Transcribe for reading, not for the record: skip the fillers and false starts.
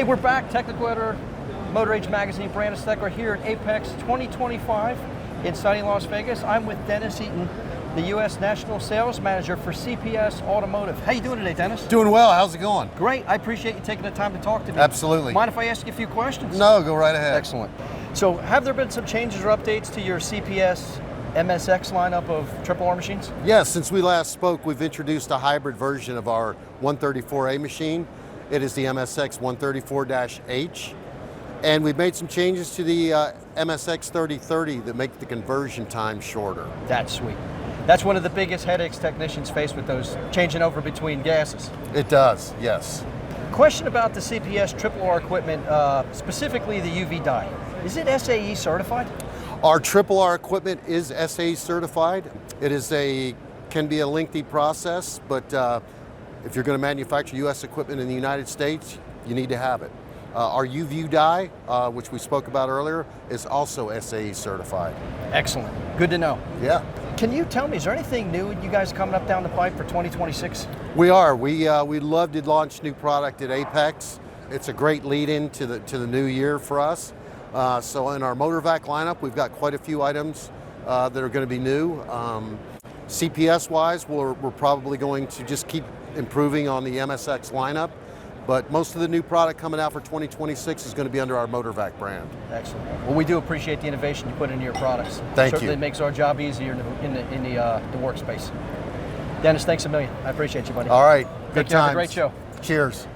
We're back, Technical Editor, Motor Age Magazine, Brandon Steckler here at Apex 2025 in sunny Las Vegas. I'm with Dennis Eaton, the U.S. National Sales Manager for CPS Automotive. How you doing today, Dennis? Doing well, how's it going? Great, I appreciate you taking the time to talk to me. Absolutely. Mind if I ask you a few questions? No, go right ahead. Excellent. So have there been some changes or updates to your CPS MSX lineup of triple R machines? Yes, since we last spoke, we've introduced a hybrid version of our 134A machine. It is the MSX 134-H. And we've made some changes to the MSX 3030 that make the conversion time shorter. That's sweet. That's one of the biggest headaches technicians face with those changing over between gases. It does, yes. Question about the CPS triple R equipment, specifically the UV die. Is it SAE certified? Our triple R equipment is SAE certified. It is can be a lengthy process, but if you're going to manufacture U.S. equipment in the United States, you need to have it. Our UV die, which we spoke about earlier, is also SAE certified. Excellent. Good to know. Yeah. Can you tell me, is there anything new you guys coming up down the pipe for 2026? We are. We love to launch new product at Apex. It's a great lead-in to the new year for us. So in our MotorVac lineup, we've got quite a few items that are going to be new. CPS-wise, we're probably going to just keep improving on the MSX lineup. But most of the new product coming out for 2026 is going to be under our MotorVac brand. Excellent. Well, we do appreciate the innovation you put into your products. Thank you. Certainly makes our job easier in the workspace. Dennis, thanks a million. I appreciate you, buddy. All right. Take Good care. Have times. a great show. Cheers.